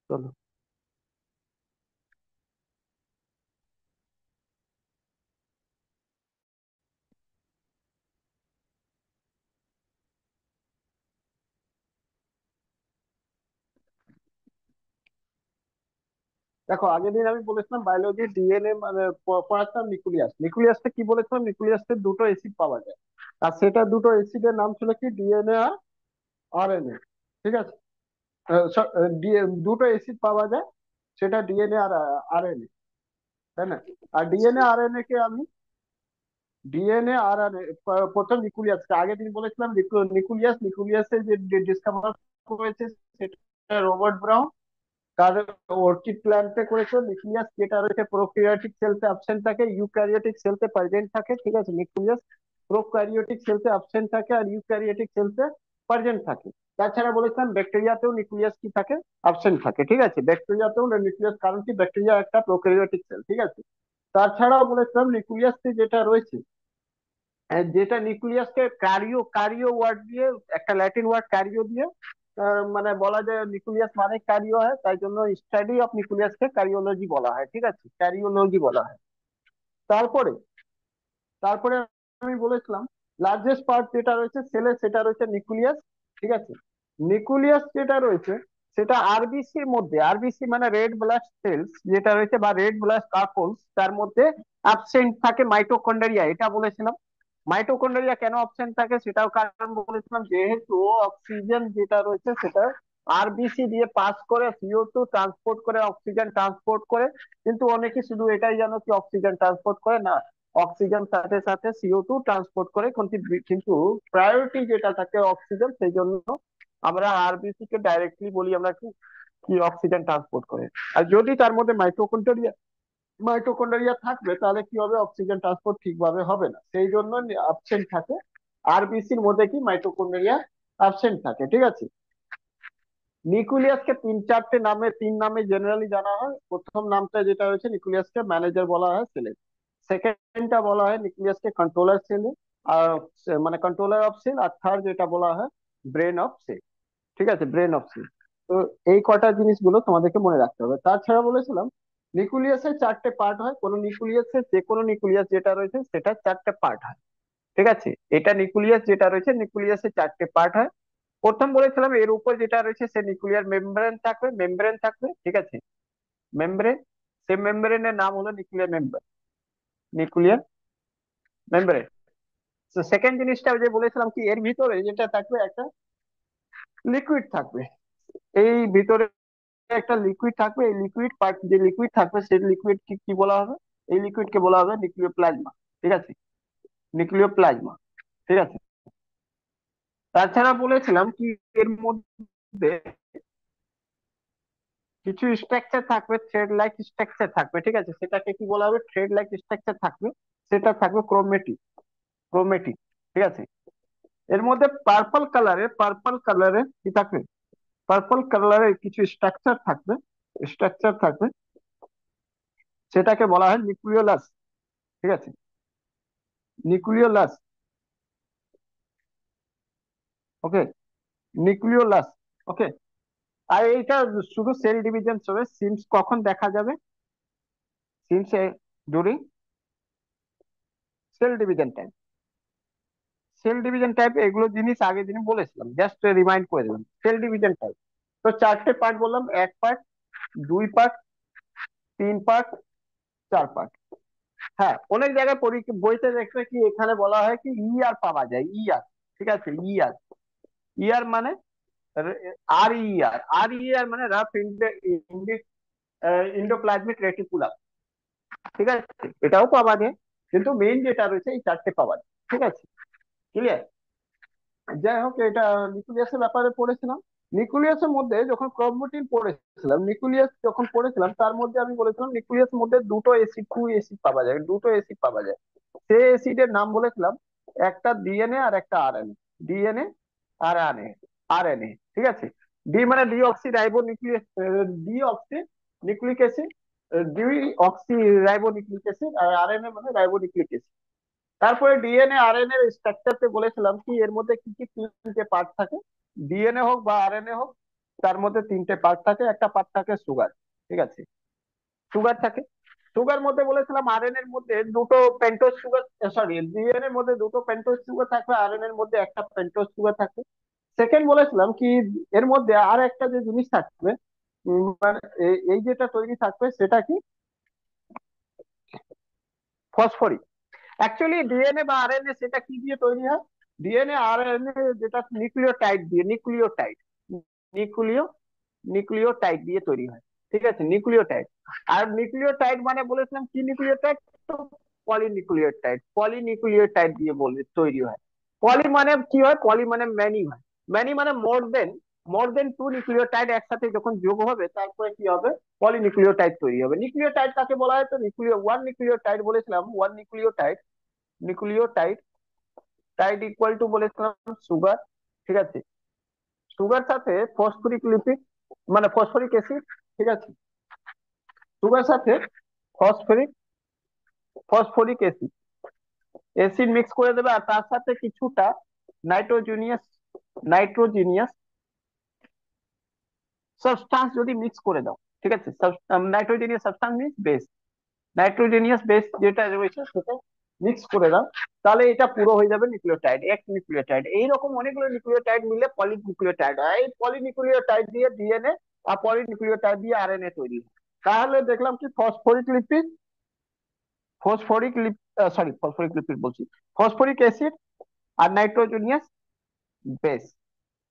চলো। দেখো, আগের দিন আমি বলেছিলাম বায়োলজি ডিএনএ মানে পড়াচ্ছিলাম নিউক্লিয়াস। নিউক্লিয়াসটা কি বলেছিলাম, নিউক্লিয়াসে দুটো অ্যাসিড পাওয়া যায়। আর সেটা দুটো অ্যাসিডের নাম ছিল কি, ডিএনএ আর আরএনএ। ঠিক আছে। দুটো অ্যাসিড পাওয়া যায়, সেটা ডিএনএ আর আরএনএ, তাই না? আর ডিএনএ আরএনএ কে আমি, ডিএনএ আর প্রথম নিউক্লিয়াস আগের দিন বলেছিলাম, নিউক্লিয়াসে যে ডিসকভার করেছে সেটা রবার্ট ব্রাউন। তার অর্কিড প্ল্যান্টে করেছে। নিউক্লিয়াস যেটা রয়েছে প্রোক্যারিওটিক সেলসে অ্যাবসেন্ট থাকে, ইউক্যারিওটিক সেলসে প্রেজেন্ট থাকে। ঠিক আছে, নিউক্লিয়াস প্রোক্যারিওটিক সেলসে অ্যাবসেন্ট থাকে আর ইউক্যারিওটিক সেলসে প্রেজেন্ট থাকে। তাছাড়া বলেছিলাম ব্যাকটেরিয়াতেও নিউক্লিয়াস কি থাকে, অ্যাবসেন্ট থাকে। ঠিক আছে, ব্যাকটেরিয়াতেও নিউক্লিয়াস, কারণ কি ব্যাকটেরিয়া একটা প্রোক্যারিওটিক সেল। ঠিক আছে। তাছাড়াও বলেছিলাম নিউক্লিয়াসে যেটা রয়েছে, যেটা নিউক্লিয়াসকে কারিও কারিও ওয়ার্ড দিয়ে, একটা ল্যাটিন ওয়ার্ড কারিও দিয়ে মানে বলা যায় নিউক্লিয়াস মানে কারিও হয়, তাই জন্য স্টাডি অফ নিউক্লিয়াসকে কারিওলজি বলা হয়। ঠিক আছে, ক্যারিওলজি বলা হয়। তারপরে তারপরে আমি বলেছিলাম লার্জেস্ট পার্ট যেটা রয়েছে সেলে, সেটা রয়েছে নিউক্লিয়াস। ঠিক আছে। নিউক্লিয়াস যেটা রয়েছে সেটা আরবিসির মধ্যে, আরবিসি মানে রেড ব্লাড সেলস যেটা রয়েছে বা রেড ব্লাড কার্পলস, তার মধ্যে অ্যাবসেন্ট থাকে মাইটোকন্ড্রিয়া, এটা বলেছিলাম। মাইটোকন্ড্রিয়া কেন অপশন থাকে সেটাও কারণ বলেছিলাম, যেহেতু অক্সিজেন যেটা রয়েছে সেটা আরবিসি দিয়ে পাস করে, CO2 ট্রান্সপোর্ট করে, অক্সিজেন ট্রান্সপোর্ট করে। কিন্তু অনেকে শুধু এটাই জানো কি অক্সিজেন ট্রান্সপোর্ট করে, না, অক্সিজেন সাথে সাথে CO2 ট্রান্সপোর্ট করে। কিন্তু প্রায়োরিটি যেটা থাকে অক্সিজেন, সেই জন্য আমরা আরবিসি কে ডাইরেক্টলি বলি আমরা কি, কি অক্সিজেন ট্রান্সপোর্ট করে। আর যদি তার মধ্যে মাইটোকন্ড্রিয়া থাকবে তাহলে কি হবে, অক্সিজেন ট্রান্সপোর্ট ঠিকভাবে হবে না, সেই জন্য অ্যাবসেন্ট থাকে। আরবিসির মধ্যে কি মাইটোকন্ড্রিয়া অ্যাবসেন্ট থাকে। ঠিক আছে। নিউক্লিয়াসকে তিন নামে জেনারেলি জানা হয়। প্রথম নামটা যেটা হয়েছে, নিউক্লিয়াসকে ম্যানেজার বলা হয় সেলে। সেকেন্ডটা বলা হয় নিউক্লিয়াসকে কন্ট্রোলার সেলে, আর মানে কন্ট্রোলার অফ সেল। আর থার্ড যেটা বলা হয় ব্রেন অফ সেল। ঠিক আছে, ব্রেন অফ সেল। তো এই কটা জিনিসগুলো তোমাদেরকে মনে রাখতে হবে। তাছাড়া বলেছিলাম নিউক্লিয়াসের চারটে পার্ট হয়। কোন নিউক্লিয়াসের, যে কোনো নিউক্লিয়াস যেটা রয়েছে সেটা চারটে পার্ট হয়। ঠিক আছে, এটা নিউক্লিয়াস যেটা রয়েছে, নিউক্লিয়াসের চারটে পার্ট হয়। প্রথম বলেছিলাম এর উপর যেটা রয়েছে সে নিউক্লিয়ার মেমব্রেন থাকবে। ঠিক আছে, মেমব্রেন। সেই মেমব্রেনের নাম হলো নিউক্লিয়ার মেমব্রেন। তো সেকেন্ড জিনিসটা যে বলেছিলাম কি, এর ভিতরে যেটা থাকবে একটা লিকুইড থাকবে। এই ভিতরে একটা লিকুইড থাকবে। এই লিকুইড পার্ট, যে লিকুইড থাকবে সেই লিকুইড কি কি বলা হবে, এই লিকুইড কে বলা হবে নিউক্লিওপ্লাজমা। ঠিক আছে, নিউক্লিওপ্লাজমা। ঠিক আছে। তাছাড়া বলেছিলাম কি এর মধ্যে কিছু স্ট্রাকচার থাকবে, থ্রেড লাইক স্ট্রাকচার থাকবে। ঠিক আছে, সেটাকে কি বলা হবে, থ্রেড লাইক স্ট্রাকচার থাকবে। সেটা থাকবে ক্রোমেটিক। ঠিক আছে। এর মধ্যে পার্পল কালারের কি থাকবে, পার্পল কালারের কিছু স্ট্রাকচার থাকবে। সেটাকে বলা হয় নিউক্লিওলাস। ঠিক আছে, নিউক্লিওলাস। ওকে, নিউক্লিওলাস। ওকে। আর এইটা শুধু সেল ডিভিশন হবে। সিমস কখন দেখা যাবে, seems during cell division time. Cell division type এগুলো জিনিস আগের দিন বলেছিলাম, জাস্ট রিমাইন্ড করে দিলাম। সেল ডিভিশন টাইপ তো চারটে পার্ট বললাম, এক পার্ট, দুই পার্ট, তিন পার্ট, চার পার্ট। হ্যাঁ, অনেক জায়গায় বইতে দেখবে কি এখানে বলা হয় কি ইয়ার পাওয়া যায়, ইয়ার। ঠিক আছে, ইয়ার। ইয়ার মানে আর ইয়ার মানে রাফ ইন্ডোপ্লাজমিক রেটিকুলাম। ঠিক আছে, এটাও পাওয়া যায়। কিন্তু মেইন যেটা রয়েছে এই চারটে পাওয়া যায়। ঠিক আছে, ক্লিয়ার? যাই হোক, এটা নিউক্লিয়াসের ব্যাপারে পড়েছিলাম। নিউক্লিয়াসের মধ্যে যখন নিউক্লিয়াস যখন পড়েছিলাম তার মধ্যে আমি বলেছিলাম নিউক্লিয়াসের মধ্যে দুটো অ্যাসিড পাওয়া যায়। সেই অ্যাসিডের নাম বলেছিলাম, একটা ডিএনএ আর একটা আরএনএ। ডিএনএ আর আরএনএ। ঠিক আছে। ডি মানে deoxyribo nucleus, deoxynucleic acid, deoxy ribo nucleic acid. আর আরএনএ মানে রাইবো নিউক্লিক অ্যাসিড। তারপরে ডিএনএ আরএনএ এর স্ট্রাকচারতে বলেছিলাম কি এর মধ্যে কি কি তিনটে পার্ট থাকে, ডিএনএ হোক বা আরএনএ হোক, তার মধ্যে তিনটে পার্ট থাকে, একটা পার্ট থাকে সুগার। ঠিক আছে, সুগার থাকে। সুগার মধ্যে বলেছিলাম আরএনএ এর মধ্যে দুটো পেন্টোজ সুগার, সরি ডিএনএ এর মধ্যে দুটো পেন্টোজ সুগার থাকবে, আরএনএ এর মধ্যে একটা পেন্টোজ সুগার থাকবে। সেকেন্ড বলেছিলাম কি এর মধ্যে আর একটা যে জিনিস থাকবে, মানে এই যেটা তৈরি থাকবে সেটা কি, ফসফরিক। অ্যাকচুয়ালি ডিএনএ বা আরএনএ সেটা কি দিয়ে তৈরি হয়, ডিএনএ আরএনএ যেটা নিউক্লিওটাইড দিয়ে, নিউক্লিও নিউক্লিওটাইড দিয়ে তৈরি হয়। ঠিক আছে, নিউক্লিওটাইড। আর নিউক্লিওটাইড মানে বলেছিলাম কি নিউক্লিওটাইড, তো পলিনিউক্লিওটাইড, পলিনিউক্লিওটাইড দিয়ে বলে তৈরি হয়। পলি মানে কি হয়, পলি মানে ম্যানি হয়। ম্যানি মানে মোর দেন টু নিউক্লিওটাইড একসাথে যখন যোগ হবে তারপরে কি হবে, পলিনিউক্লিওটাইড তৈরি হবে। নিউক্লিওটাইড কাকে বলা হয়, তো ওয়ান নিউক্লিওটাইড বলেছিলাম, one nucleotide, nucleotide tide equal to বলেছিলাম সুগার। ঠিক আছে, সুগার সাথে ফসফরিক লিপিড মানে ফসফরিক অ্যাসিড। ঠিক আছে, সুগার সাথে phosphoric phosphoric acid, acid mix করে দেবে, আর তার সাথে কিছুটা নাইট্রোজেনিয়াস নাইট্রোজেনিয়াস সাবস্টান্স যদি মিক্স করে দাও। ঠিক আছে, নাইট্রোজেনিয়াস সাবস্টান্স মিন্স বেস, নাইট্রোজেনিয়াস বেস যেটা রয়েছে সেটা মিক্স করে দাও, তাহলে এটা পুরো হয়ে যাবে নিউক্লিওটাইড, এক নিউক্লিওটাইড। এইরকম অনেকগুলো নিউক্লিওটাইড মিলে পলিনিউক্লিওটাইড হয়। এই পলিনিউক্লিওটাইড দিয়ে ডিএনএ আর পলিনিউক্লিওটাইড দিয়ে আরএনএ তৈরি হয়। তাহলে দেখলাম কি phosphoric lipid, phosphoric sorry phosphoric lipid বলছি, ফসফরিক অ্যাসিড আর নাইট্রোজেনিয়াস বেস,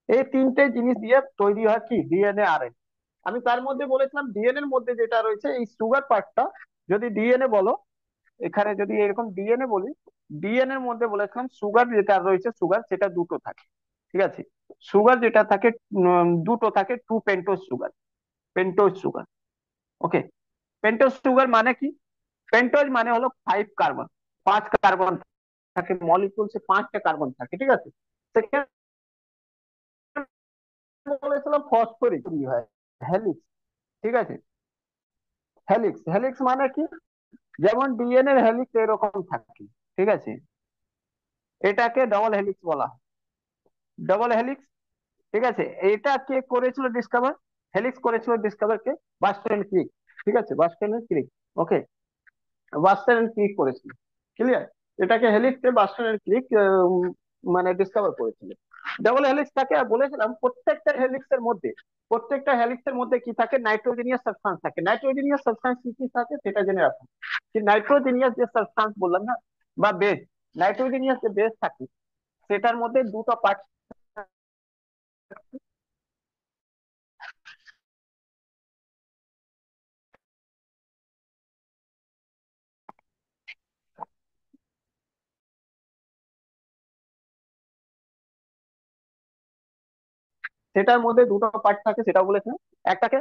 এই তিনটে জিনিস দিয়ে তৈরি হয় কি ডিএনএ আরএনএ। আমি তার মধ্যে বলেছিলাম ডিএনএ এর মধ্যে যেটা রয়েছে এই সুগার পার্টটা, যদি ডিএনএ বলো, এখানে যদি এরকম ডিএনএ বলি, ডিএনএ এর মধ্যে বলেছিলাম সুগার যেটা রয়েছে, সুগার সেটা দুটো থাকে। ঠিক আছে, সুগার যেটা থাকে দুটো থাকে, two pentose sugar, pentose sugar. Okay, pentose sugar মানে কি, পেন্টোজ মানে হলো 5 কার্বন, 5 কার্বন থাকে, মলিকিউলসে 5টা কার্বন থাকে। ঠিক আছে, সেকেন্ড বলেছিলাম ফসফরিক কি হয়, হেলিক্স। ঠিক আছে, হেলিক্স, হেলিক্স মানে কি, যেমন ডিএনএ এর হেলিক্স এরকম থাকে। ঠিক আছে, এটাকে ডবল হেলিক্স বলা হয়, ডবল হেলিক্স। ঠিক আছে, এটা কে করেছিল ডিসকভার, হেলিক্স করেছিল ডিসকভার কে, বাস্টার ক্রিক। ঠিক আছে, বাস্টার ক্রিক। ওকে, বাস্টার ক্রিক করেছিল, ক্লিয়ার। এটাকে হেলিক্স কে বাস্টার ক্রিক মানে ডিসকভার করেছিল। ডাবল হেলিক্স থাকে, আর বলেছিলাম প্রত্যেকটা হেলিক্সের মধ্যে কি থাকে, নাইট্রোজেনিয়াস সাবস্টান্স থাকে। নাইট্রোজেনিয়াস সাবস্টান্স কি কি থাকে সেটা জেনে রাখো, যে নাইট্রোজেনিয়াস যে সাবস্টান্স বললাম না, বা বেস, নাইট্রোজেনিয়াস যে বেস থাকে সেটার মধ্যে দুটো পার্ট, সেটার মধ্যে দুটো পার্ট থাকে সেটা বলেছিলাম। একটাকে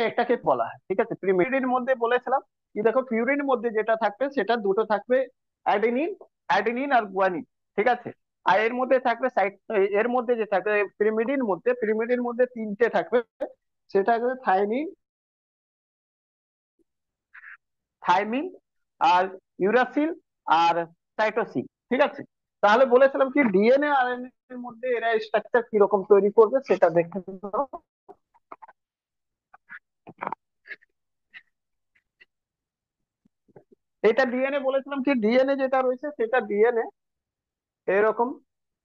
একটাকে বলা হয়। ঠিক আছে, পিউরিনের মধ্যে বলেছিলাম কি, দেখো পিউরিনের মধ্যে যেটা থাকবে সেটা দুটো থাকবে, অ্যাডেনিন, অ্যাডেনিন আর গুয়ানিন। ঠিক আছে, আর এর মধ্যে থাকবে সাইড, এর মধ্যে যে থাকবে পিরিমিডিন মধ্যে তিনটে থাকবে, সেটা হচ্ছে থাইমিন, থাইমিন আর ইউরাসিল আর সাইটোসিন। ঠিক আছে, তাহলে বলেছিলাম কি ডিএনএ আর এনএ এর মধ্যে এরা স্ট্রাকচার কিরকম তৈরি করবে সেটা দেখে নাও। এটা ডিএনএ বলেছিলাম কি, ডিএনএ যেটা রয়েছে সেটা ডিএনএ এরকম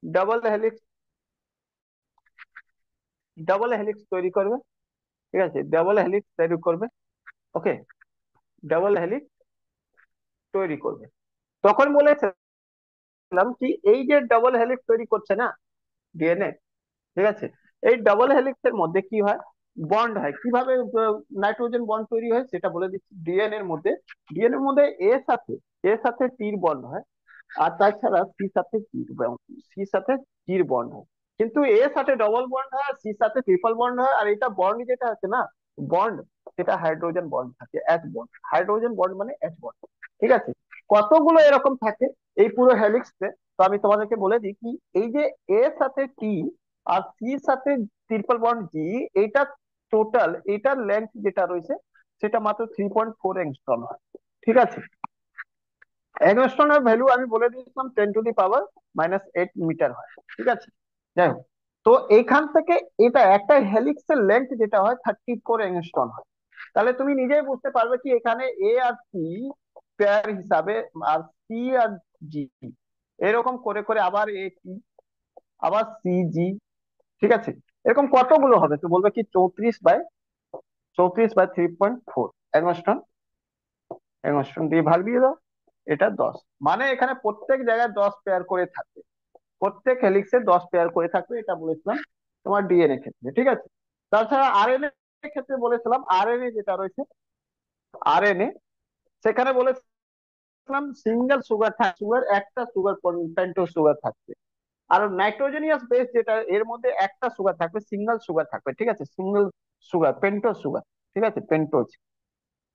ডাবল হেলিক্স, ডাবল হেলিক্স তৈরি করবে। ঠিক আছে, ডাবল হেলিক্স তৈরি করবে। ওকে, ডাবল হেলিক্স তৈরি করবে। তখন বলেছিলাম কি এই যে ডাবল হেলিক্স তৈরি করছে না ডিএনএ, ঠিক আছে, এই ডাবল হেলিক্স এর মধ্যে কি হয়, বন্ড হয়। কিভাবে নাইট্রোজেন বন্ড তৈরি হয় সেটা বলে দিচ্ছি। ডিএনএ এর মধ্যে এর সাথে টির বন্ড হয়, আর তাছাড়া সির সাথে টির বন্ড হয়। কিন্তু এর সাথে ডবল বন্ড হয়, সির সাথে ট্রিপল বন্ড হয়। আর এটা বন্ড যেটা আছে না, বন্ড, সেটা হাইড্রোজেন বন্ড থাকে, এচ বন্ড, হাইড্রোজেন বন্ড মানে এচ বন্ড। ঠিক আছে, কতগুলো এরকম থাকে এই পুরো হেলিক্সে। তো আমি তোমাদেরকে বলে দিই কি, এই যে এর সাথে টি আর সির সাথে ট্রিপল বন্ড জি, এইটা টোটাল এটার লেন্থ যেটা রয়েছে সেটা মাত্র 3.4 অ্যাংস্ট্রম হয়। ঠিক আছে, অ্যাংস্ট্রমের ভ্যালু আমি বলে দিয়েছিলাম 10⁻⁻⁸ হয়। ঠিক আছে, যাই হোক, তো এখান থেকে এটা একটা হেলিক্সের লেন্থ যেটা হয় 34 অ্যাংস্ট্রম হয়। তাহলে তুমি নিজেই বুঝতে পারবে কি এখানে এ আর সি পেয়ার হিসাবে, আর সি আর জি এরকম করে করে আবার এ টি, আবার সি জি, ঠিক আছে, এরকম কতগুলো হবে তো বলবে কি 34/34 বাই 3.4 অ্যাংস্ট্রম। অ্যাংস্ট্রম দিয়ে ভাগ দিয়ে দাও, এটা 10। মানে এখানে প্রত্যেক জায়গায় 10 পেয়ার করে থাকবে, প্রত্যেক হেলিক্সে 10 পেয়ার করে থাকবে, এটা বলেছিলাম তোমার ডিএনএ ক্ষেত্রে, ঠিক আছে। তাছাড়া আরএনএ ক্ষেত্রে বলেছিলাম, আরএনএ যেটা রয়েছে, আরএনএ সেখানে বলেছিলাম সিঙ্গেল সুগার সুগার একটা সুগার পেন্টোজ সুগার থাকবে। আর নাইট্রোজেনিয়াস বেস যেটা এর মধ্যে একটা সুগার থাকবে, সিঙ্গেল সুগার থাকবে, ঠিক আছে, সিঙ্গেল সুগার পেন্টোজ সুগার, ঠিক আছে, পেন্টোজ,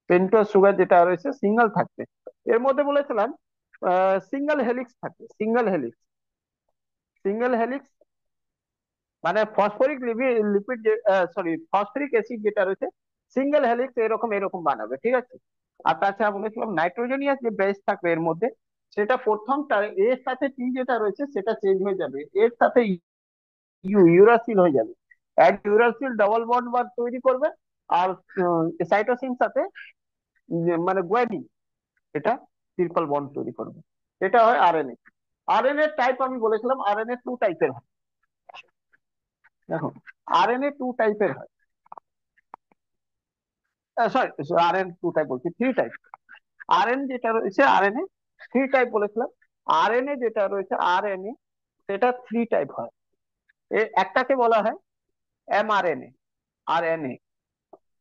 পেন্টোজ সুগার যেটা রয়েছে সিঙ্গেল থাকবে। এর মধ্যে বলেছিলাম সিঙ্গেল হেলিক্স থাকবে, সিঙ্গেল হেলিক্স, সিঙ্গেল হেলিক্স মানে phosphoric lipid, sorry phosphoric acid যেটা রয়েছে সিঙ্গেল হেলিক্স এরকম এরকম বানাবে, ঠিক আছে। আর তাছাড়া বলেছিলাম নাইট্রোজেনিয়াস যে বেস থাকবে এর মধ্যে, সেটা প্রথমটা এর সাথে টি যেটা রয়েছে সেটা চেঞ্জ হয়ে যাবে, এর সাথে ইউরাসিল হয়ে যাবে। অ্যাড ইউরাসিল ডাবল বন্ড বার তৈরি করবে, আর সাইটোসিন সাথে মানে গুয়ানিন, এটা ট্রিপল বন্ড তৈরি করবে। এটা হয় আরএনএ। আরএনএ টাইপ আমি বলেছিলাম আরএনএ 2 টাইপের হয়। দেখো, আরএনএ 2 টাইপের হয়, সরি, আরএন 2 টাইপ বলছি, 3 টাইপ। আরএন যেটা রয়েছে আরএনএ 3 টাইপ বলেছিলাম। আরএনএ যেটা রয়েছে আরএনএ সেটা 3 টাইপ হয়। একটাকে বলা হয় mRNA, RNA,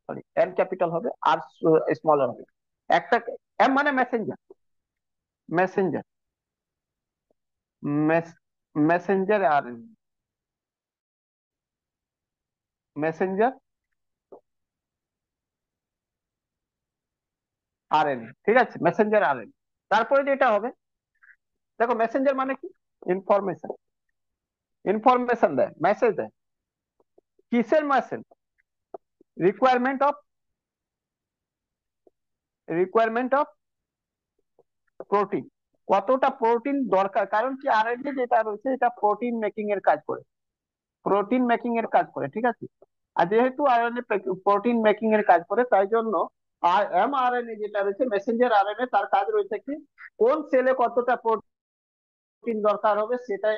sorry M capital হবে আর স্মলার হবে। একটা এম মানে messenger, messenger, messenger RNA, messenger RNA, ঠিক আছে, মেসেঞ্জার আরএনএ। তারপরে যেটা হবে, দেখো মেসেঞ্জার মানে কি, ইনফরমেশন, ইনফরমেশন দেয়, মেসেজ দেয়। কিসের message? Requirement of, requirement of protein, কতটা প্রোটিন দরকার, কারণ কি আরএনএ যেটা রয়েছে এটা প্রোটিন মেকিং এর কাজ করে, প্রোটিন মেকিং এর কাজ করে, ঠিক আছে। আর যেহেতু আরএনএ প্রোটিন মেকিং এর কাজ করে, তাই জন্য আর এমআরএনএ যেটা রয়েছে মেসেঞ্জার আরএনএ, তার কাজ রয়েছে কি কোন সেলে কতটা প্রোটিন দরকার হবে সেটা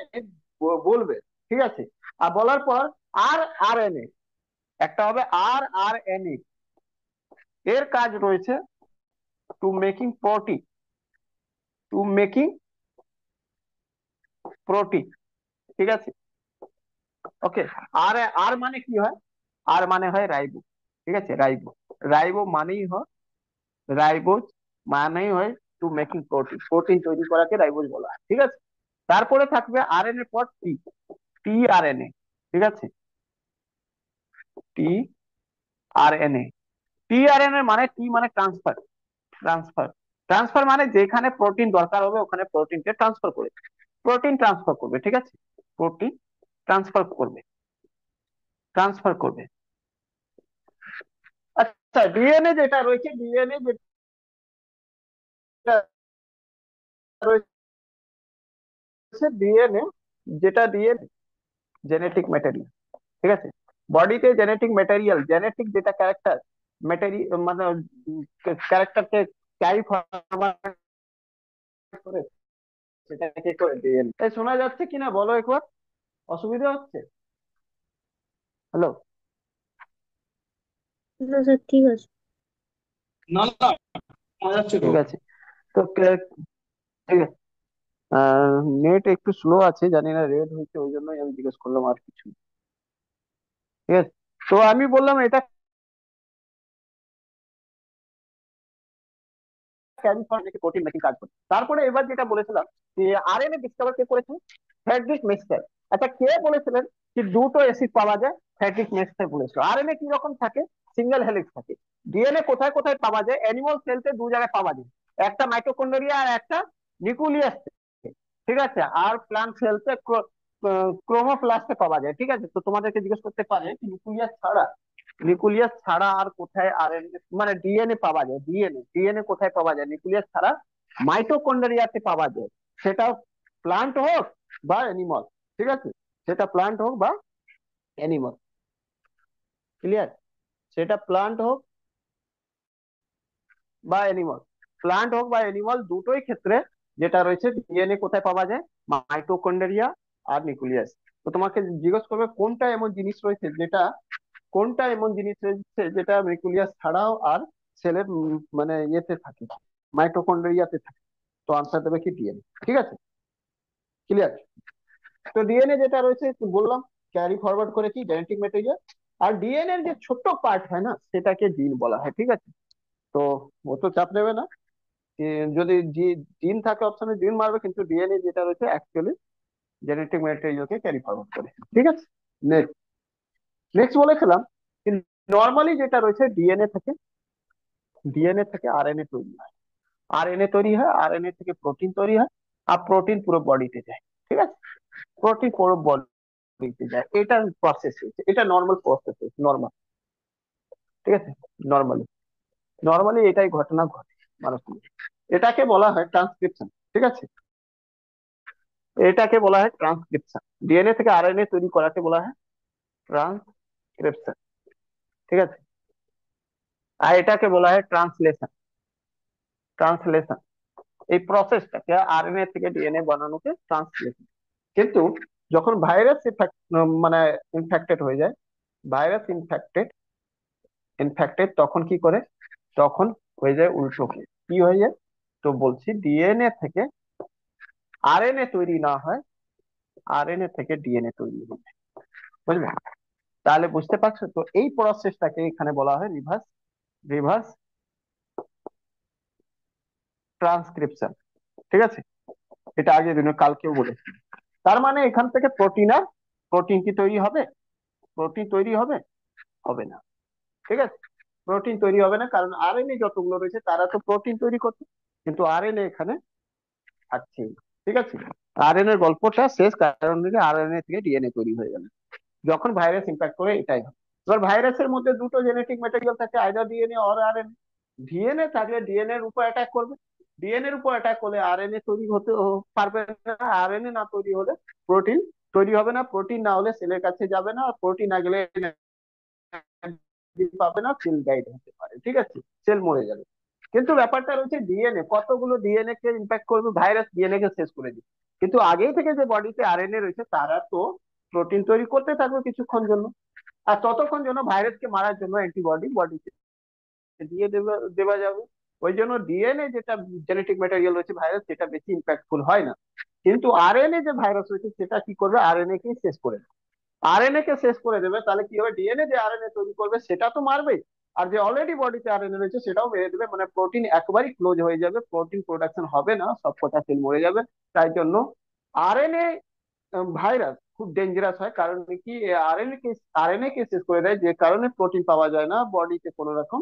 বলবে, ঠিক আছে। আর বলার পর আর আরএনএ, একটা হবে আর আর এন এ, এর কাজ রয়েছে two making protein, two making protein, ঠিক আছে, ওকে। আর আর মানে কি হয়, আর মানে হয় রাইবো, ঠিক আছে, রাইবো, রাইবো মানেই হয়, রাইবোজ মানেই হয় টু মেকিং প্রোটিন, প্রোটিন তৈরি করাকে রাইবোজ বলা হয়, ঠিক আছে। তারপরে থাকবে আরএনএ পর টি, টি আর এন এ, ঠিক আছে, টি আর N A. T R N A মানে টি মানে ট্রান্সফার, ট্রান্সফার, ট্রান্সফার মানে যেখানে প্রোটিন দরকার হবে ওখানে প্রোটিনকে ট্রান্সফার করে, প্রোটিন ট্রান্সফার করবে, ঠিক আছে, প্রোটিন ট্রান্সফার করবে, ট্রান্সফার করবে। আচ্ছা ডিএনএ যেটা রয়েছে, ডিএনএ যেটা রয়েছে, ডিএনএ যেটা ডিএনএ জেনেটিক ম্যাটেরিয়াল, ঠিক আছে। বডিতে জেনেটিক ম্যাটেরিয়াল, জেনেটিক যেটা ক্যারেক্টার ম্যাটেরিয়াল মানে ক্যারেক্টারকে ক্যারি ফরওয়ার্ড করে, সেটাকে করে ডিএনএ। শোনা যাচ্ছে কিনা বলো একবার, অসুবিধা হচ্ছে? হ্যালো? না স্যার, ঠিক আছে। না না, শোনা যাচ্ছে তো, ঠিক আছে। তো ঠিক আছে, নেট একটু স্লো আছে, জানি না রেড হয়েছে, ওই জন্যই আমি জিজ্ঞেস করলাম, আর কিছু না। ঠিক আছে, তো আমি বললাম এটা ক্যারি ফর প্রোটিন মেকিং কাজ করে। তারপরে এবার যেটা বলেছিলাম যে আরএনএ ডিসকভার কে করেছে, ফ্রেডরিক মেক্সার। আচ্ছা কে বলেছিলেন যে দুটো অ্যাসিড পাওয়া যায়? ফ্রেডরিক মেক্সার বলেছিল। আরএনএ কি রকম থাকে, সিঙ্গেল হেলিক্স থাকে। ডিএনএ কোথায় কোথায় পাওয়া যায়, অ্যানিমাল সেলতে 2 জায়গায় পাওয়া যায়, একটা মাইটোকন্ড্রিয়া আর একটা নিউক্লিয়াস, ঠিক আছে। আর প্লান্ট সেলতে ক্রোমোপ্লাস্টে পাওয়া যায়, ঠিক আছে। তো তোমাদেরকে জিজ্ঞেস করতে পারে নিউক্লিয়াস ছাড়া, নিউক্লিয়াস ছাড়া আর কোথায় আরএনএ মানে ডিএনএ পাওয়া যায়, ডিএনএ ডিএনএ কোথায় পাওয়া যায় নিউক্লিয়াস ছাড়া? মাইটোকন্ড্রিয়াতে পাওয়া যায়, সেটা প্লান্ট হোক বা অ্যানিমাল, ঠিক আছে, সেটা প্লান্ট হোক বা অ্যানিমাল। ক্লিয়ার? সেটা প্লান্ট হোক বা অ্যানিমাল, প্লান্ট হোক বা অ্যানিমাল, দুটোই ক্ষেত্রে যেটা রয়েছে ডিএনএ কোথায় পাওয়া যায়? মাইটোকন্ড্রিয়া আর নিউক্লিয়াস। তো তোমাকে জিজ্ঞেস করবে কোনটা এমন জিনিস রয়েছে যেটা, কোনটা এমন জিনিস রয়েছে যেটা নিউক্লিয়াস ছাড়াও আর সেলের মানে ইয়েতে থাকে, মাইটোকন্ড্রিয়াতে থাকে। তো আনসার দেবে কি ডিএনএ। ঠিক আছে? ক্লিয়ার? তো ডিএনএ যেটা রয়েছে একটু বললাম, ক্যারি ফরওয়ার্ড করে কি জেনেটিক ম্যাটেরিয়াল। আর ডিএনএ এর যে ছোট্ট পার্ট হয় না, সেটাকে জিন বলা হয়। ঠিক আছে? তো ও তো চাপ নেবে না, যদি জিন থাকে অপশনে জিন মারবে, কিন্তু ডিএনএ যেটা রয়েছে অ্যাকচুয়ালি জেনেটিক ম্যাটেরিয়ালকে ক্যারি ফরওয়ার্ড করে। ঠিক আছে? নেক্সট, নেক্সট বলেছিলাম নর্মালি যেটা রয়েছে ডিএনএ থেকে আরএনএ তৈরি হয়, আরএনএ তৈরি হয়, আরএনএ থেকে প্রোটিন তৈরি হয়, আর প্রোটিন পুরো বডিতে যায়। ঠিক আছে? প্রোটিন পুরো বডিতে যায়, এটা প্রসেস হচ্ছে, এটা নর্মাল প্রসেস হচ্ছে, নর্মাল। ঠিক আছে? নর্মালি, নর্মালি এটাই ঘটনা ঘটে মানুষ। এটাকে বলা হয় ট্রান্সক্রিপশন। ঠিক আছে? এটাকে বলা হয় ট্রান্সক্রিপশন। ডিএনএ থেকে আরএনএ তৈরি করাকে বলা হয় ট্রান্সক্রিপশন। ঠিক আছে? আর এটাকে বলা হয় ট্রান্সলেশন। ট্রান্সলেশন, এই প্রসেসটাকে আরএনএ থেকে ডিএনএ বানানোকে ট্রান্সলেশন। কিন্তু যখন ভাইরাস মানে ইনফেক্টেড হয়ে যায়, ভাইরাস ইনফেক্টেড ইনফেক্টেড তখন কি করে? তখন হয়ে যায় উল্টো কেস। কি হয়ে যায়? তো বলছি ডিএনএ থেকে আরএনএ তৈরি না হয়, আরএনএ থেকে ডিএনএ তৈরি হয়। বুঝলে? তাহলে বুঝতে পারছো তো, এই প্রসেসটাকে এখানে বলা হয় রিভার্স, রিভার্স ট্রান্সক্রিপশন। ঠিক আছে? এটা আগের দিনে কালকেও বলেছি। তার মানে এখান থেকে প্রোটিন আর প্রোটিন কি তৈরি হবে? প্রোটিন তৈরি হবে? হবে না। ঠিক আছে? প্রোটিন তৈরি হবে না, কারণ আরএনএ যতগুলো রয়েছে তারা তো প্রোটিন তৈরি করছে, কিন্তু আরএনএ এখানে থাকছে। ঠিক আছে? আরএনএ এর গল্পটা শেষ, কারণ আরএনএ থেকে ডিএনএ তৈরি হয়ে গেল যখন ভাইরাস ইম্প্যাক্ট করে, এটাই হয়। এবার ভাইরাসের মধ্যে দুটো জেনেটিক ম্যাটেরিয়াল থাকে, either DNA or RNA. DNA থাকলে ডিএনএ এর উপর অ্যাটাক করবে, ডিএনএ এর উপর অ্যাটাক করলে আরএনএ তৈরি হতে পারবে না, আরএনএ না তৈরি হলে প্রোটিন তৈরি হবে না, প্রোটিন না হলে সেলের কাছে যাবে না, আর প্রোটিন না গেলে পাবে না, সেল ডাইড হতে পারে। ঠিক আছে? সেল মরে যাবে। কিন্তু ব্যাপারটা রয়েছে ডিএনএ, কতগুলো ডিএনএ কে ইম্প্যাক্ট করবে ভাইরাস, ডিএনএ কে শেষ করে দিবে। কিন্তু আগেই থেকে যে বডিতে আরএনএ রয়েছে তারা তো প্রোটিন তৈরি করতে থাকবে কিছুক্ষণ জন্য, আর ততক্ষণ জন্য ভাইরাসকে মারার জন্য অ্যান্টিবডি বডিতে দিয়ে দেবে, দেওয়া যাবে। ওই জন্য ডিএনএ যেটা জেনেটিক ম্যাটেরিয়াল রয়েছে ভাইরাস, সেটা বেশি ইম্প্যাক্টফুল হয় না। কিন্তু আরএনএ যে ভাইরাস রয়েছে সেটা কি করবে? আরএনএ কে শেষ করে দেবে। আরএনএ কে শেষ করে দেবে, তাহলে কি হবে? ডিএনএ যে আরএনএ তৈরি করবে সেটা তো মারবেই, আর যে অলরেডি বডিতে আরএনএ রয়েছে সেটাও মেরে দেবে। মানে প্রোটিন একবারই ক্লোজ হয়ে যাবে, প্রোটিন প্রোডাকশন হবে না, সব কটা সেল মরে যাবে। তাই জন্য আরএনএ ভাইরাস খুব ডেঞ্জারাস হয়, কারণ কি আরএনএ কে শেষ করে দেয়, যে কারণে প্রোটিন পাওয়া যায় না, বডিতে কোনো রকম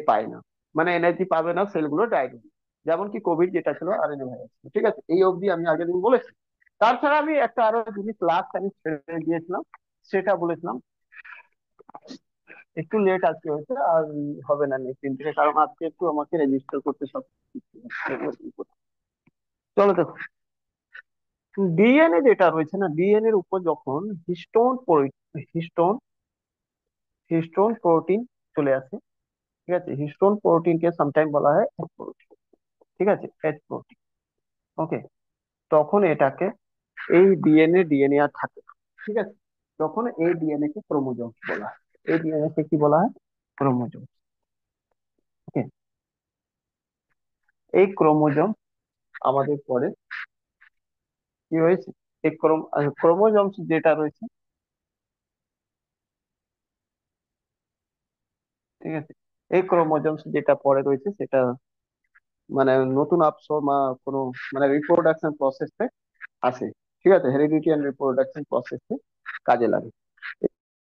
পায় না, মানে এনার্জি পাবে না, সেলগুলো ডাই হবে। যেমন কি কোভিড যেটা ছিল আরএনএ ভাইরাস। ঠিক আছে? এই অবধি আমি আগের দিন বলেছি। তাছাড়া আমি একটা আরো জিনিস লাস্ট আমি ছেড়ে দিয়েছিলাম, সেটা বলেছিলাম, একটু লেট আজকে হয়েছে, আর হবে না নেক্সট দিন থেকে, কারণ আজকে একটু আমাকে রেজিস্টার করতে সব কিছু। চলো দেখো, ডিএনএ যেটা রয়েছে না, ডিএনএ এর উপর যখন হিস্টোন হিস্টোন প্রোটিন চলে আসে। ঠিক আছে? হিস্টোন প্রোটিনকে সামটাইম বলা হয় এচ প্রোটিন। ঠিক আছে? H protein. ওকে? তখন এটাকে, এই ডিএনএ আর থাকে না। ঠিক আছে? তখন এই ডিএনএ কে ক্রোমোজোম বলা হয়, এই ডিএনএ কে কি বলা হয়? ক্রোমোজোম। ওকে? এই ক্রোমোজোম আমাদের পরে কি হয়েছে, এই ক্রোমোজোম যেটা রয়েছে, ঠিক আছে, এই ক্রোমোজোম যেটা পরে রয়েছে সেটা মানে নতুন আপসো কোনো মানে রিপ্রোডাকশন প্রসেসে আসে। ঠিক আছে? হেরিডিটি এন্ড রিপ্রোডাকশন প্রসেসে কাজে লাগে।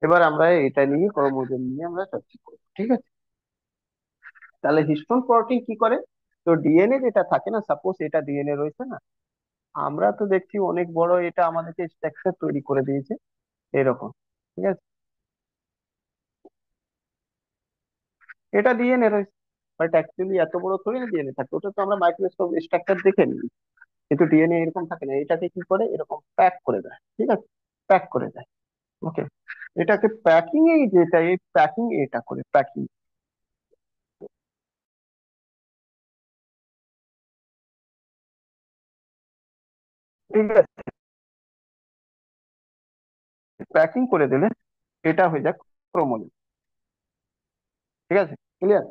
এবার আমরা এটা নিয়ে, ক্রোমোজোম নিয়ে আমরা চর্চা করবো। ঠিক আছে? তাহলে হিস্টোন প্রোটিন কি করে? তো ডিএনএ যেটা থাকে না, সাপোজ এটা ডিএনএ রয়েছে না, আমরা তো দেখছি অনেক বড়, এটা আমাদেরকে স্ট্রাকচার তৈরি করে দিয়েছে এরকম। ঠিক আছে? এটা ডিএনএ রয়েছে, বাট অ্যাকচুয়ালি এত বড় থোড়ি না ডিএনএ থাকে, ওটা তো আমরা মাইক্রোস্কোপ স্ট্রাকচার দেখে নিই। কিন্তু ডিএনএ এরকম থাকে না, এটাকে কি করে এরকম প্যাক করে দেয়। ঠিক আছে? প্যাক করে দেয়। ওকে, এটাকে প্যাকিং এই যেটা এই প্যাকিং এটা করে প্যাকিং, ঠিক আছে, প্যাকিং করে দিলে এটা হয়ে যাক ক্রোমোজোম। ঠিক আছে, ক্লিয়ার,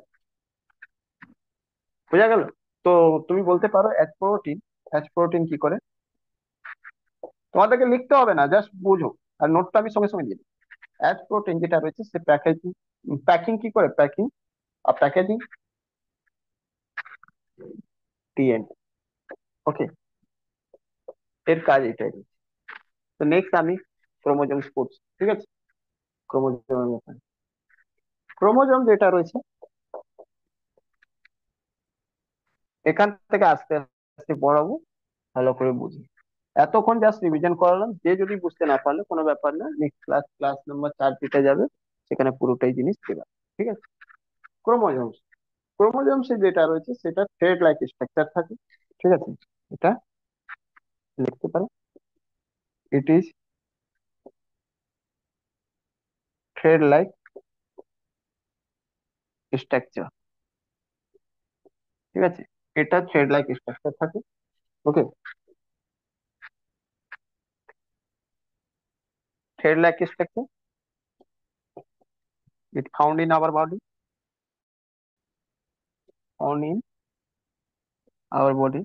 বোঝা গেল? তো তুমি বলতে পারো এচ প্রোটিন, এচ প্রোটিন কি করে, তোমাদেরকে লিখতে হবে না, জাস্ট বুঝো, আর নোটটা আমি সঙ্গে সঙ্গে দিয়ে দিই। এচ প্রোটিন যেটা রয়েছে সে প্যাকেজিং, প্যাকিং কি করে, প্যাকিং আর প্যাকেজিং ডিএনএ। ওকে, এর কাজ এটাই। তো নেক্সট আমি ক্রোমোজোম পড়ছি, ঠিক আছে, ক্রোমোজোমের ব্যাপারে। ক্রোমোজোম যেটা রয়েছে এখান থেকে আস্তে আস্তে পড়াবো, ভালো করে বুঝি। এতক্ষণ জাস্ট রিভিশন করালাম, যে যদি বুঝতে না পারলে কোনো ব্যাপার না, নেক্সট ক্লাস, ক্লাস নাম্বার 4 দিতে যাবে, সেখানে পুরোটাই জিনিস দেবে। ঠিক আছে, ক্রোমোজোমস, ক্রোমোজোমসে যেটা রয়েছে সেটা থ্রেড লাইক স্ট্রাকচার থাকে। ঠিক আছে, এটা লিখতে পারো, it is thread like structure. ঠিক আছে, এটা থ্রেড লাইক স্ট্রাকচার থাকে। Okay, thread like structure it found in our body, found in our body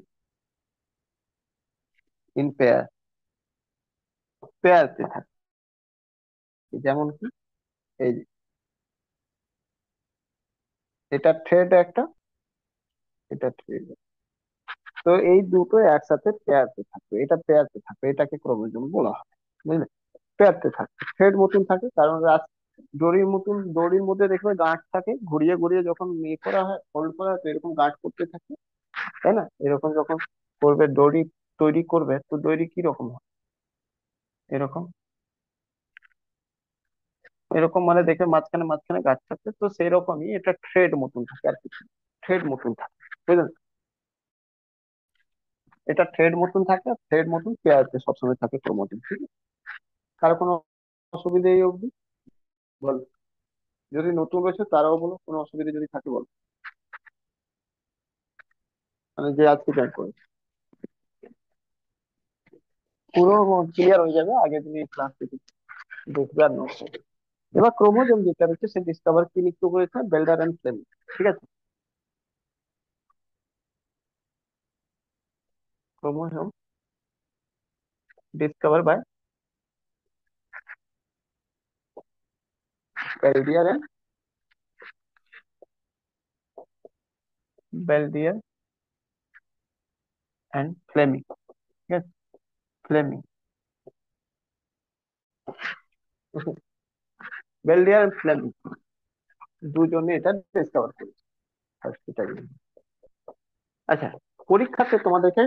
in pair, pair তে থাকে। যেমন কি এই যে, এটা থ্রেড একটা, এটা থ্রেড, তো এই দুটো একসাথে পেয়ারতে থাকবে, এটা পেয়ারতে থাকবে, এটাকে ক্রোমোজোম বলা হয়। বুঝলে, পেয়ারতে থাকবে, থ্রেড মতন থাকে, কারণ দড়ির মতন, দড়ির মধ্যে দেখবে গাঁট থাকে, ঘুরিয়ে ঘুরিয়ে যখন ইয়ে করা হয়, ফোল্ড করা হয়, তো এরকম গাঁট করতে থাকে, তাই না? এরকম যখন করবে দড়ি তৈরি করবে, তো দড়ি কি রকম হয়, এরকম, এরকম মানে দেখে মাঝখানে মাঝখানে গাছ থাকছে, তো সেই রকমই এটা থ্রেড মতন থাকে আর কিছু, থ্রেড মতন থাকে, বুঝলেন? এটা থ্রেড মতন থাকে, থ্রেড মতন পেয়ারতে সবসময় থাকে ক্রোমোজোম। ঠিক আছে, কারো কোনো অসুবিধা এই অবধি? বল, যদি নতুন রয়েছে তারাও বলো, কোনো অসুবিধা যদি থাকে বলো, মানে যে আজকে জয়েন করেছে, পুরো ক্লিয়ার হয়ে যাবে আগে তুমি ক্লাস থেকে দেখবে আর নোটস। এবার ক্রোমোজোম যেটা রয়েছে সে ডিসকভার কি লিখতে করেছে, বেল্ডার এন্ড ফ্লেমিং। ঠিক আছে, chromosome discover by Waldeyer and, Waldeyer and Fleming. ঠিক আছে, ফ্লেমিং, বেলডিয়ার এন্ড ফ্লেমিং দুজনে এটা ডিসকভার করেছে first, এটাই। আচ্ছা, পরীক্ষাতে তোমাদেরকে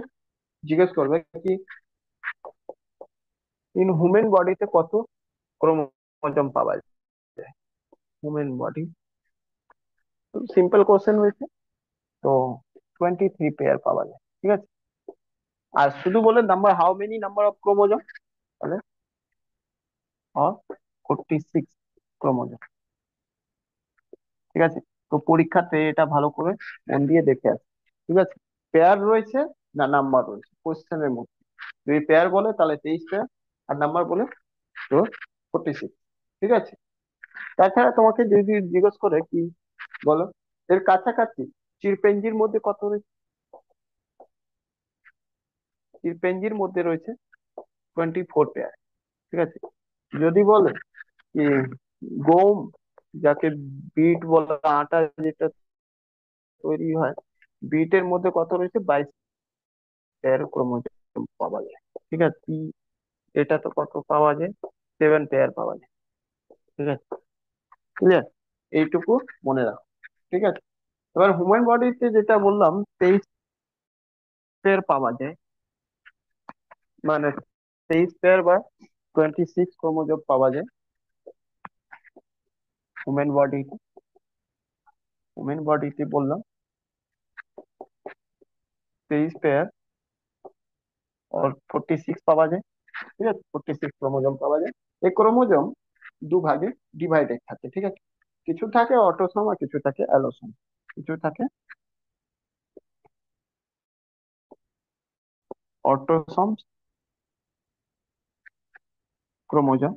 জিজ্ঞেস করবে কি, ইন হিউম্যান বডিতে কত ক্রোমোজোম পাওয়া যায়, হিউম্যান বডি, সিম্পল কোশ্চেন হয়েছে, তো 23 পেয়ার পাওয়া যায়। ঠিক আছে, আর শুধু বলে number, how many number of chromosome, তাহলে 46 ক্রোমোজোম। ঠিক আছে, তো পরীক্ষাতে এটা ভালো করে মন দিয়ে দেখে আছে। ঠিক আছে, পেয়ার রয়েছে না নাম্বার রয়েছে কোশ্চেনের মধ্যে, যদি পেয়ার বলে তাহলে 23 পেয়ার, আর নাম্বার বলে তো 46। ঠিক আছে, তাছাড়া তোমাকে যদি জিজ্ঞেস করে কি, বলো, এর কাছাকাছি চিরপেঞ্জির মধ্যে কত রয়েছে, চিরপেঞ্জির মধ্যে রয়েছে 24 পেয়ার। ঠিক আছে, যদি বলে কি গম, যাকে বিট বলে, আটা যেটা তৈরি হয়, বিটের মধ্যে কত রয়েছে, 22 পেয়ার ক্রোমোজোম পাওয়া যায়। ঠিক আছে, এটা তো কত পাওয়া যায়, 7 পেয়ার পাওয়া যায়। ঠিক আছে, ক্লিয়ার, এইটুকু মনে রাখো। ঠিক আছে, এবার হিউম্যান বডিতে যেটা বললাম 23 পেয়ার পাওয়া যায়, মানে 23 পেয়ার বা 26 ক্রোমোজোম পাওয়া যায় হিউম্যান বডিতে। হিউম্যান বডিতে বললাম 23 পেয়ার और 46 পাওয়া যায়। ঠিক আছে, 46 ক্রোমোজোম পাওয়া যায়। এই ক্রোমোজোম দুভাগে ডিভাইডেড থাকে, ঠিক আছে? কিছু থাকে অটোসোম আর কিছু থাকে অ্যালোসোম। কিছু থাকে অটোসোম ক্রোমোজোম,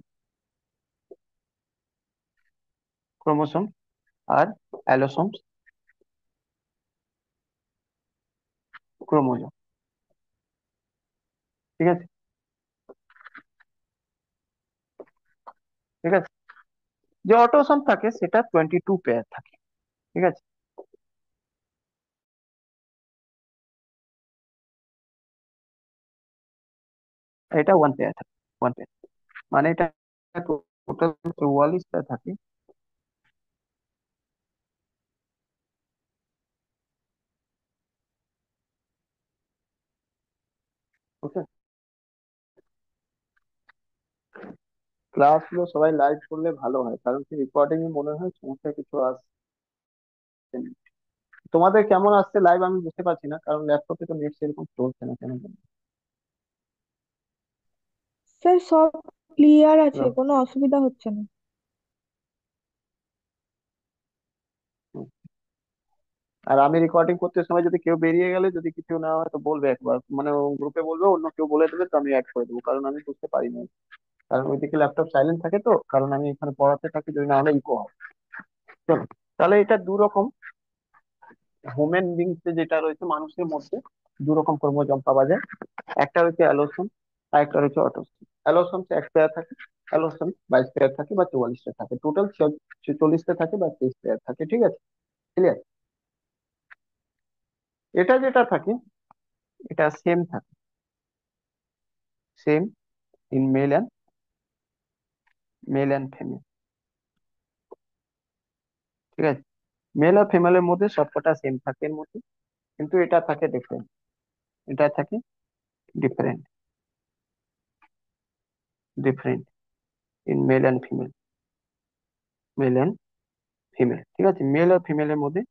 ক্রোমোসোম, আর অ্যালোসোম ক্রোমোজোম, ঠিক আছে? ঠিক আছে, যে অটোসোম থাকে সেটা 22 পেয়ার থাকে, ঠিক আছে? এটা 1 পেয়ার থাকে, 1 পেয়ার, মানে এটা টোটাল 44টা থাকে। ওকে, ক্লাসগুলো সবাই লাইভ করলে ভালো হয়, কারণ কি রেকর্ডিং এ মনে হয় সমস্যা কিছু আসছে না। তোমাদের কেমন আসছে লাইভ আমি বুঝতে পারছি না, কারণ ল্যাপটপে তো নেট সেরকম চলছে না কেন জানি। স্যার সব ক্লিয়ার আছে, হ্যালো। কোনো অসুবিধা হচ্ছে না। হুম। আর আমি রেকর্ডিং করতে সময় যদি কেউ বেরিয়ে গেলে, যদি কিছু না হয় তো বলবে একবার, মানে গ্রুপে বলবে, অন্য কেউ বলে দেবে তো আমি অ্যাড করে দেবো, কারণ আমি বুঝতে পারি না। কারণ ওইদিকে ল্যাপটপ সাইলেন্ট থাকে তো, কারণ আমি এখানে পড়াতে থাকি, যদি না হলে ইকো হয়। চলো, তাহলে এটা দু রকম। হিউম্যান বিংস যেটা রয়েছে মানুষের মধ্যে, দু রকম ক্রোমোজোম পাওয়া যায়। একটা হচ্ছে অ্যালোসোম আর একটা হচ্ছে অটোসোম। অ্যালোসোম 1 পেয়ার থাকে, অ্যালোসোম 22 পেয়ার থাকে বা 44টা থাকে, টোটাল 46টা থাকে বা 23 পেয়ার থাকে, ঠিক আছে? ক্লিয়ার? এটা যেটা থাকে এটা সেম থাকে, same in male and female, ঠিক আছে? মেল আর ফিমেলের মধ্যে সবকটা সেম থাকে এর মধ্যে, কিন্তু এটা থাকে ডিফারেন্ট, এটা থাকে different, different in male and female, ঠিক আছে? মেল আর ফিমেলের মধ্যে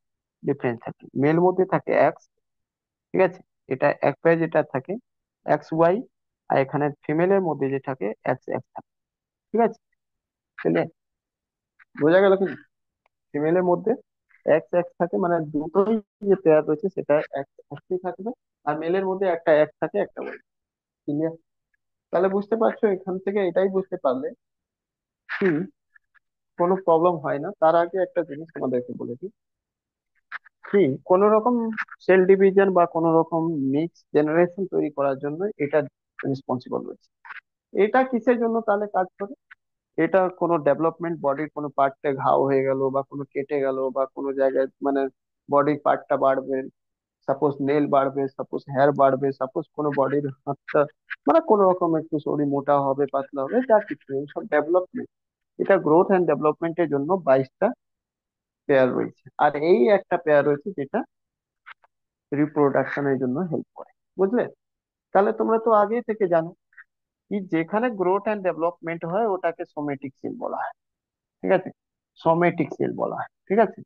ডিফারেন্স থাকে। মেল মধ্যে থাকে এক্স, ঠিক আছে? এটা 1 পেয়ার যেটা থাকে XY, আর এখানে ফিমেলের মধ্যে যে থাকে XX থাকে, ঠিক আছে? তাহলে বোঝা গেল কি? ফিমেলের মধ্যে XX থাকে, মানে দুটোই যে পেয়ার রয়েছে সেটা একই থাকবে। আর মেলের মধ্যে একটা X থাকে, একটা Y। ক্লিয়ার? তাহলে বুঝতে পারছো, এখান থেকে এটাই বুঝতে পারলে কি কোনো প্রবলেম হয় না। তার আগে একটা জিনিস তোমাদেরকে বলে দিই, কি কোন রকম সেল ডিভিশন বা কোন রকম মিক্স জেনারেশন তৈরি করার জন্য এটা রেসপন্সিবল রয়েছে। এটা কিসের জন্য তাহলে কাজ করে? এটা কোনো ডেভেলপমেন্ট, বডির কোনো পার্টে ঘাও হয়ে গেল বা কোনো কেটে গেল বা কোনো জায়গায় মানে বডির পার্টটা বাড়বে, সাপোজ নেল বাড়বে, সাপোজ হেয়ার বাড়বে, সাপোজ কোনো বডির হাতটা মানে কোনো রকম একটু শরীর মোটা হবে পাতলা হবে, যা কিছু এইসব ডেভেলপমেন্ট, এটা গ্রোথ অ্যান্ড ডেভেলপমেন্টের জন্য 22টা পেয়ার রয়েছে। আর এই একটা পেয়ার রয়েছে যেটা রিপ্রোডাকশনের জন্য হেল্প করে। বুঝলে? তাহলে তোমরা তো আগে থেকে জানো কি যেখানে গ্রোথ অ্যান্ড ডেভেলপমেন্ট হয় ওটাকে সোমেটিক সেল বলা হয়, ঠিক আছে? সোমেটিক সেল বলা হয়, ঠিক আছে?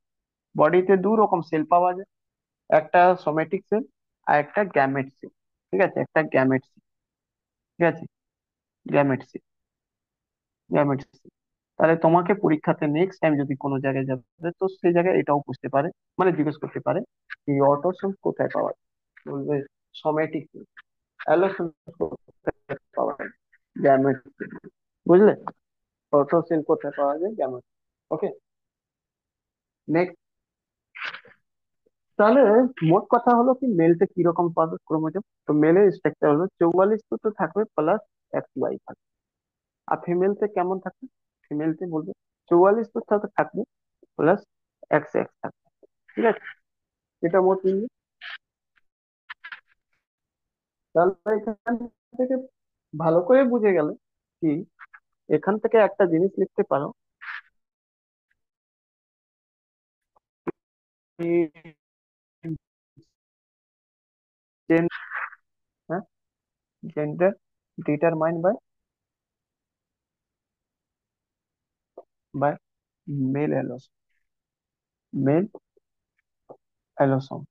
বডিতে দু রকম সেল পাওয়া যায়, একটা সোমেটিক সেল আর একটা গ্যামেট সেল, ঠিক আছে? একটা গ্যামেট সেল, ঠিক আছে? Gamete cell, gamete cell. তাহলে তোমাকে পরীক্ষাতে নেক্সট টাইম যদি কোনো জায়গায় যাবে তো সেই জায়গায় এটাও বুঝতে পারে, মানে জিজ্ঞেস করতে পারে এই অটোসোম কোথায় পাওয়া যায়, বলবে সোমেটিক সেল। অ্যালোসোম কোথায় পাওয়া যায়? Gamete cell. বুঝলে? অটোসেল কোথায় পাওয়া যায়? গ্যামেট। Okay, next. তাহলে মোট কথা হলো কি, মেলতে কিরকম পাবে ক্রোমোজোম? তো মেলের স্ট্রাকচার হলো 44 তো থাকবে প্লাস XY থাকবে। আর ফিমেলতে কেমন থাকবে? ফিমেলতে বলবে 44 তো থাকবে প্লাস XX থাকবে, ঠিক আছে? এটা মোট মিলিয়ে। তাহলে এখান থেকে ভালো করে বুঝে গেলে কি, এখান থেকে একটা জিনিস লিখতে পারো কি, gender determined by male allosome, male allosome,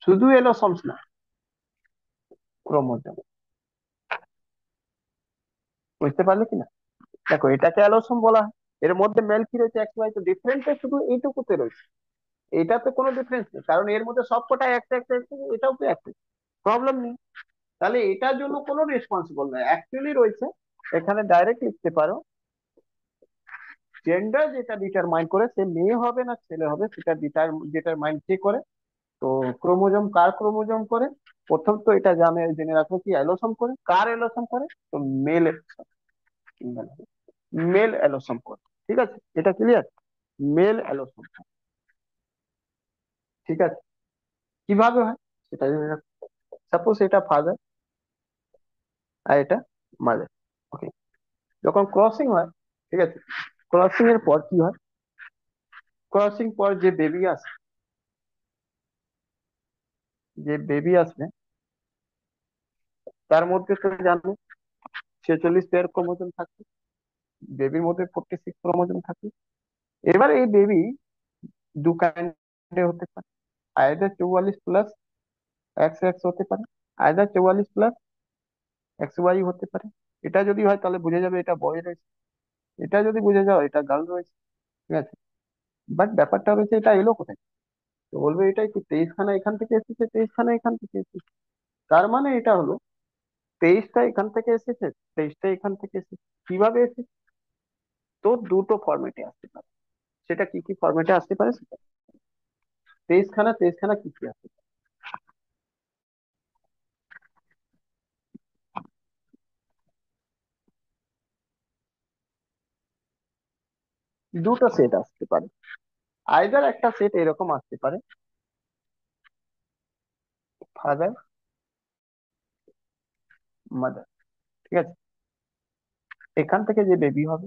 শুধু অ্যালোসোমস না, ক্রোমোজোম, বুঝতে পারলে কিনা? দেখো এটাকে অ্যালোসম বলা হয়। এর মধ্যে মেল কি রয়েছে, এক্স ওয়াই, তো ডিফারেন্সটা শুধু এইটুকুতে রয়েছে। এটাতে কোনো ডিফারেন্স নেই, কারণ এর মধ্যে সবকটা একটা একটা একটা, এটাও তো একটা, প্রবলেম নেই। তাহলে এটার জন্য কোনো রেসপন্সিবল নয় অ্যাকচুয়ালি রয়েছে। এখানে ডাইরেক্ট লিখতে পারো, জেন্ডার যেটা ডিটারমাইন করে সে মেয়ে হবে না ছেলে হবে, সেটা ডিটারমাইন কে করে? তো ক্রোমোজোম, কার ক্রোমোজোম করে? প্রথম তো এটা জেনে রাখো কি অ্যালোসম করে, কার অ্যালোসম করে? তো মেল, মেল অ্যালোসম করে। ঠিক আছে, এটা ক্লিয়ার? মেল অ্যালোসম। ঠিক আছে, কিভাবে হয় সেটা জেনে রাখো। সাপোজ এটা ফাদার আর এটা মাদার। ওকে, যখন ক্রসিং হয়, ঠিক আছে, ক্রসিং এর পর কি হয়? ক্রসিং পর যে বেবি আসে, যে বেবি আসবে, তার মধ্যে তো জানো 46 পেয়ার ক্রোমোজোম থাকে, বেবির মধ্যে 46 ক্রোমোজোম থাকে। এবার এই বেবি দু কাইন্ডে হতে পারে, আইদার 44 প্লাস এক্স এক্স হতে পারে, আইদার 44 প্লাস এক্স ওয়াই হতে পারে। এটা যদি হয় তাহলে বুঝে যাবে এটা বয় রয়েছে, এটা যদি বুঝে যাও এটা গার্ল রয়েছে। ঠিক আছে, বাট ব্যাপারটা হচ্ছে এটা এলো কোথায়? তো বলবে এটা কি 23 খানা এখান থেকে এসেছে, 23 খানা এখান থেকে এসেছে। তার মানে এটা হলো 23টা এখান থেকে এসেছে, 23টা এখান থেকে এসেছে। কিভাবে এসেছে? তো দুটো ফরম্যাটে আসতে পারে। সেটা কি কি ফরম্যাটে আসতে পারে সেটা, 23 খানা 23 খানা কি কি আসতে পারে? দুটো সেট আসতে পারে। আইদার একটা সেট এরকম আসতে পারে, ফাদার মাদার। ঠিক আছে, এখান থেকে যে বেবি হবে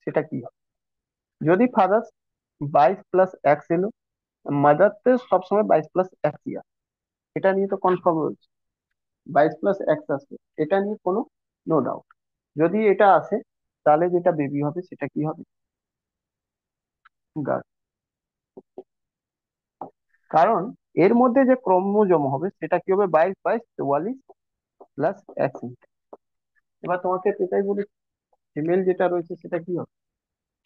সেটা কি হবে? যদি ফাদার 22 প্লাস 1 এলো, মাদার তো সবসময় 22 প্লাস 1 আসে, এটা নিয়ে তো কনফার্ম রয়েছে। 22 প্লাস 1 আসবে, এটা নিয়ে কোনো নো ডাউট। যদি এটা আসে তাহলে যেটা বেবি হবে সেটা কি হবে? গার্ল। কারণ এর মধ্যে যে ক্রোমোজোম হবে সেটা কি হবে? 22 22 44 প্লাস 1। এবার তোমাকে এটাই বলি, ফিমেল যেটা রয়েছে সেটা কি হবে?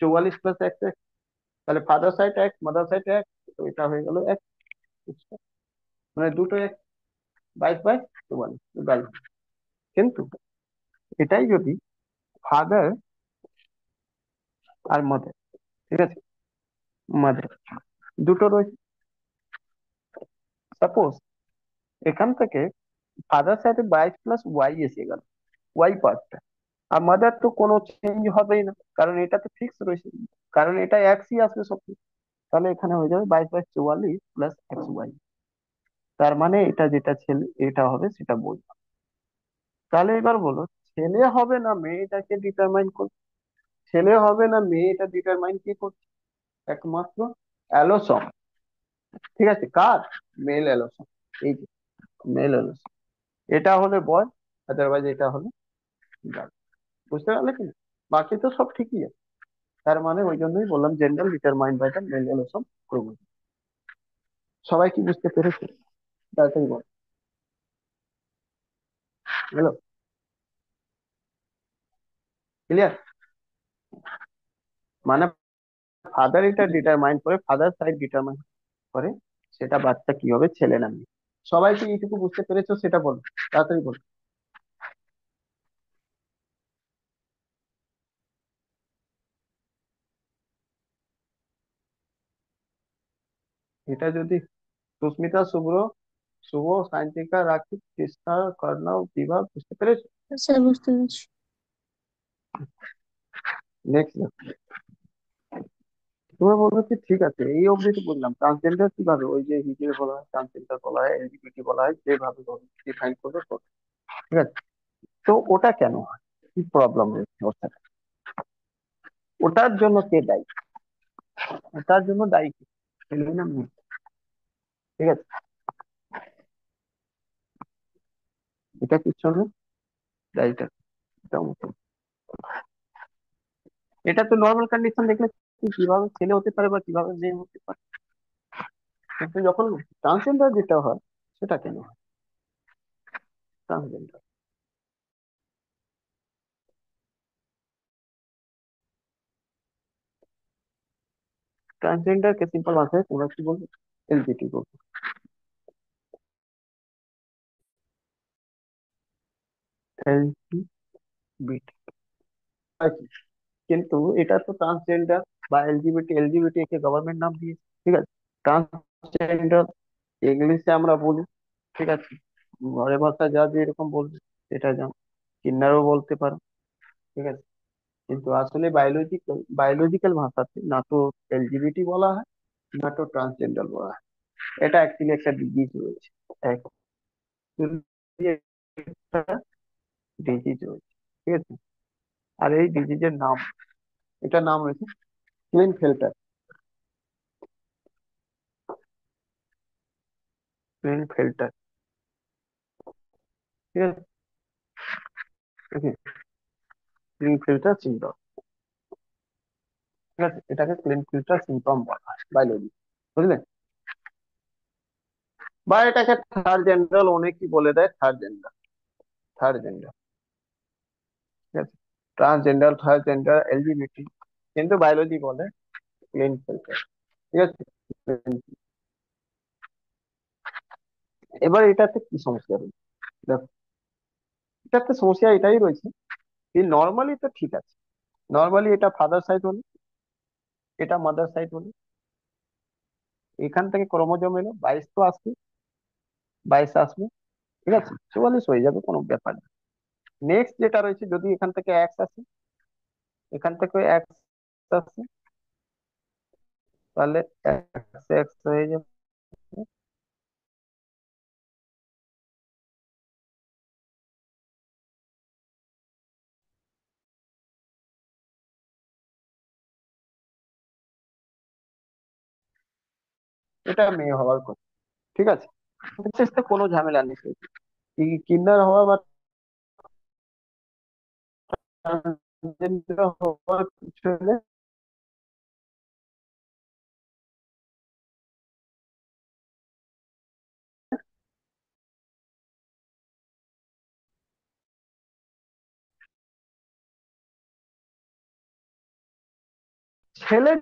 44 প্লাস 1 তাহলে ফাদার সাইড 1 মাদার সাইড 1, তো এটা হয়ে গেল 1, মানে দুটো 1, 22 বাই 44 গার্ল। কিন্তু এটাই যদি ফাদার আর মাদার, ঠিক আছে, মাদার দুটো রয়েছে, সাপোজ এখান থেকে ফাদার সাইডে 22 প্লাস ওয়াই এসে গেল, ওয়াই পার্টটা। আর মাদার তো কোনো চেঞ্জ হবেই না, কারণ এটা তো ফিক্স রয়েছে, কারণ এটা এক্সই আসবে সব। তাহলে এখানে হয়ে যাবে 22 বাই 44 প্লাস 1 ওয়াই। তার মানে এটা যেটা ছেলে এটা হবে সেটা বই। তাহলে এবার বলো, ছেলে হবে না মেয়ে এটাকে ডিটারমাইন করছে? ছেলে হবে না মেয়ে এটা ডিটারমাইন কি করছে? একমাত্র অ্যালোসম। ঠিক আছে, কার? মেল অ্যালোসম। এই যে মেল অ্যালোসম, এটা হলে বয়, আদারওয়াইজ এটা হলে গার্ল। বুঝতে পারলে কি? বাকি তো সব ঠিকই আছে। তার মানে ওই জন্যই বললাম gender determined by the male allosome chromosome. সবাই কি বুঝতে পেরেছে? তাড়াতাড়ি বল। Hello, clear? মানে ফাদার এটা ডিটারমাইন করে, ফাদার সাইড ডিটারমাইন করে সেটা বাচ্চা কি হবে, ছেলে না মেয়ে। সবাই কি এইটুকু বুঝতে পেরেছো সেটা বলো, তাড়াতাড়ি বলো। এটা যদি সুস্মিতা, শুভ্র, শুভ, সায়ন্তিকা, রাখি, কৃষ্ণা, কর্ণব, বিভা বুঝতে পেরেছো? স্যার বুঝতে পেরেছি। নেক্সট, তুমি বলবে কি ঠিক আছে এই অবধি তো বুঝলাম, ট্রান্সজেন্ডার কিভাবে, ওই যে হিজড়ে বলা হয়, ট্রান্সজেন্ডার বলা হয়, এলজিবিটি বলা হয়, যেভাবে ডিফাইন করবে করবে। ঠিক আছে, তো ওটা কেন হয়, কি প্রবলেম রয়েছে ওর সাথে? ওটার জন্য কে দায়ী? ওটার জন্য দায়ী কে? ছেলে না মেয়ে? ঠিক আছে, এটা পিছনে দায়ীটা এটা মতো। এটা তো নর্মাল কন্ডিশন দেখলে কিভাবে ছেলে হতে পারে বা কিভাবে মেয়ে হতে পারে, কিন্তু যখন ট্রান্সজেন্ডার যেটা হয় সেটা কেন হয়? ট্রান্সজেন্ডার ट्रांसजेंडर के सिंपल भाषा है তোমরা কি বলবো? এলজিবিটি বলবো। এলজিবিটি, কিন্তু এটা তো ট্রান্সজেন্ডার বা এলজিবিটি, এলজিবিটি কে গভর্নমেন্ট নাম দিয়েছে, ঠিক আছে। ট্রান্সজেন্ডার ইংলিশে আমরা বলি, ঠিক আছে। ঘরে ভাষা যা যেরকম বলবে সেটা জানো, কিন্নারও বলতে পারো, ঠিক আছে। কিন্তু আসলে বায়োলজিক্যাল বায়োলজিক্যাল ভাষাতে না তো এলজিবিটি বলা হয়, না তো ট্রান্সজেন্ডার বলা হয়। এটা অ্যাকচুয়ালি একটা ডিজিজ রয়েছে, actually একটা ডিজিজ রয়েছে, ঠিক আছে। আর এই ডিজিজের নাম, এটার নাম রয়েছে ক্লিন ফিল্টার, ক্লিন ফিল্টার, ঠিক আছে। ক্লিন ফিল্টার সিনড্রোম, ঠিক আছে, এটাকে ক্লিন ফিল্টার সিনড্রোম বলা হয় বায়োলজি, বুঝলে। বা এটাকে থার্ড জেন্ডার অনেকেই বলে দেয়, থার্ড জেন্ডার, থার্ড জেন্ডার, ঠিক আছে। ট্রান্সজেন্ডার, থার্ড জেন্ডার, এলজিবিটি, কিন্তু বায়োলজি বলে ক্লিন ফিল্টার, ঠিক আছে। এবার এটাতে কি সমস্যা রয়েছে, দেখো, এটাতে সমস্যা এটাই রয়েছে যে নর্মালি তো ঠিক আছে, নর্মালি এটা ফাদার সাইড হলে, এটা মাদার সাইড হলে, এখান থেকে ক্রোমোজোম এলো 22 তো আসবে, 22 আসবে, ঠিক আছে, 44 হয়ে যাবে, কোনো ব্যাপার না। নেক্সট যেটা রয়েছে, যদি এখান থেকে এক্স আসে, এখান থেকে এক্স আসে, তাহলে এক্স এক্স হয়ে যাবে। এটা মেয়ে হওয়ার কথা, ঠিক আছে। চেষ্টা কোনো ঝামেলা নেই, কিন্নার হওয়া বা transgender হওয়ার পিছনে ছেলে